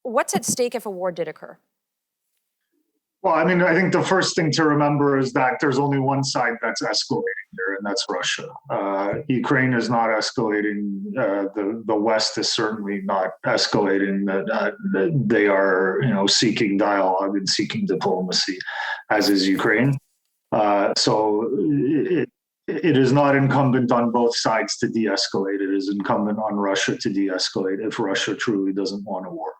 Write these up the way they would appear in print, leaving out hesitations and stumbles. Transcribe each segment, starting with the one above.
What's at stake if a war did occur? Well, I mean, I think the first thing to remember is that there's only one side that's escalating here, and that's Russia. Ukraine is not escalating. The West is certainly not escalating. They are, seeking dialogue and seeking diplomacy, as is Ukraine. So it is not incumbent on both sides to de-escalate. It is incumbent on Russia to de-escalate if Russia truly doesn't want a war.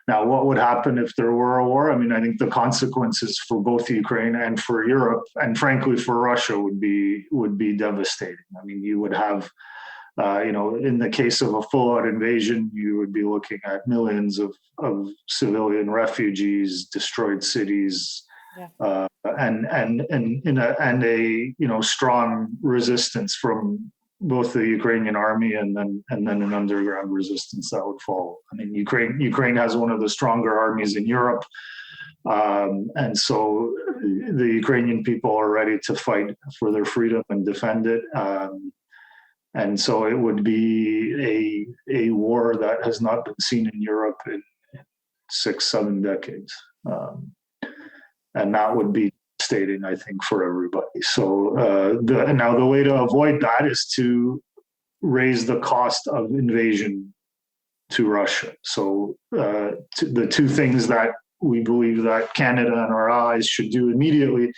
Now, what would happen if there were a war? I mean, I think the consequences for both Ukraine and for Europe, and frankly for Russia, would be devastating. I mean, you would have, in the case of a full-out invasion, you would be looking at millions of civilian refugees, destroyed cities, and a strong resistance from both the Ukrainian army and then an underground resistance that would follow. I mean, Ukraine has one of the stronger armies in Europe, and so the Ukrainian people are ready to fight for their freedom and defend it. And so it would be a war that has not been seen in Europe in 6-7 decades, and that would be devastating, I think, for everybody. So now the way to avoid that is to raise the cost of invasion to Russia. So the two things that we believe that Canada and our allies should do immediately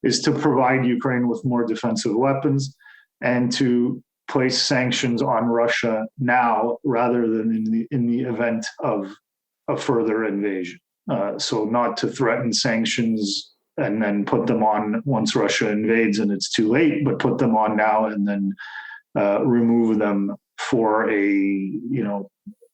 is to provide Ukraine with more defensive weapons and to place sanctions on Russia now rather than in the event of a further invasion. So not to threaten sanctions and then put them on once Russia invades and it's too late, but put them on now and then remove them for a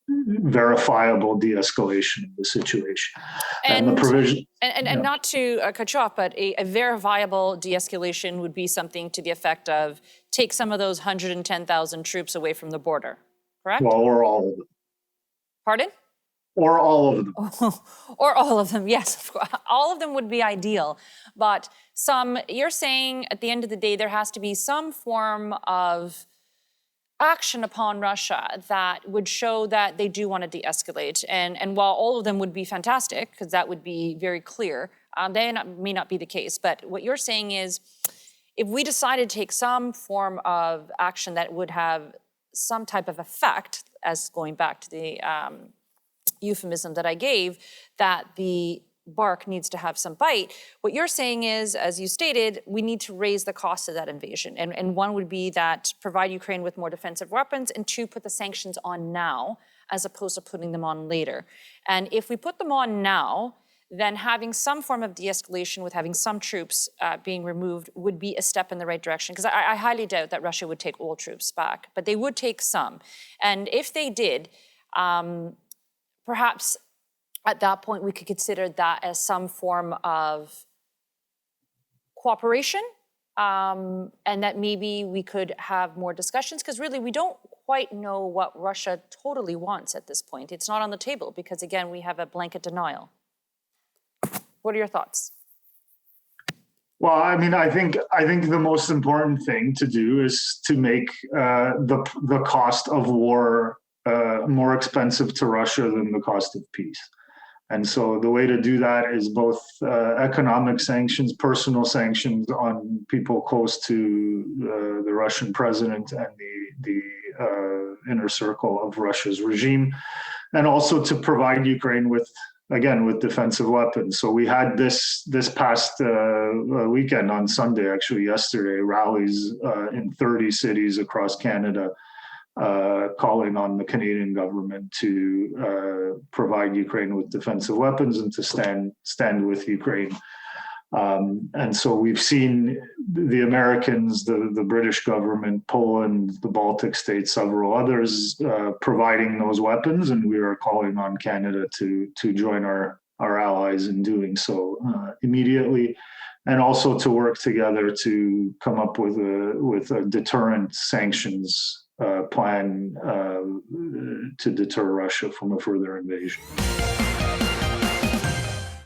verifiable de-escalation of the situation. And the provision. And not to cut you off, but a verifiable de-escalation would be something to the effect of take some of those 110,000 troops away from the border, correct? Well, or all of them. Pardon? Or all of them. Or all of them, yes. Of course. All of them would be ideal. But you're saying at the end of the day, there has to be some form of action upon Russia that would show that they do want to de-escalate. And while all of them would be fantastic, because that would be very clear, may not be the case. But what you're saying is, if we decided to take some form of action that would have some type of effect, as going back to the euphemism that I gave, that the bark needs to have some bite. What you're saying is, as you stated, we need to raise the cost of that invasion. And one would be that provide Ukraine with more defensive weapons, and two, put the sanctions on now, as opposed to putting them on later. And if we put them on now, then having some form of de-escalation with having some troops being removed would be a step in the right direction. Because I highly doubt that Russia would take all troops back, but they would take some. And if they did, perhaps at that point we could consider that as some form of cooperation, and that maybe we could have more discussions, because really we don't quite know what Russia totally wants at this point. It's not on the table because, again, we have a blanket denial. What are your thoughts? Well, I mean, I think the most important thing to do is to make the cost of war more expensive to Russia than the cost of peace. And so the way to do that is both economic sanctions, personal sanctions on people close to the Russian president and the inner circle of Russia's regime, and also to provide Ukraine with defensive weapons. So we had this past weekend, on Sunday, actually yesterday, rallies in 30 cities across Canada, calling on the Canadian government to provide Ukraine with defensive weapons and to stand with Ukraine. And so we've seen the Americans, the British government, Poland, the Baltic states, several others providing those weapons, and we are calling on Canada to join our allies in doing so immediately, and also to work together to come up with a deterrent sanctions plan to deter Russia from a further invasion.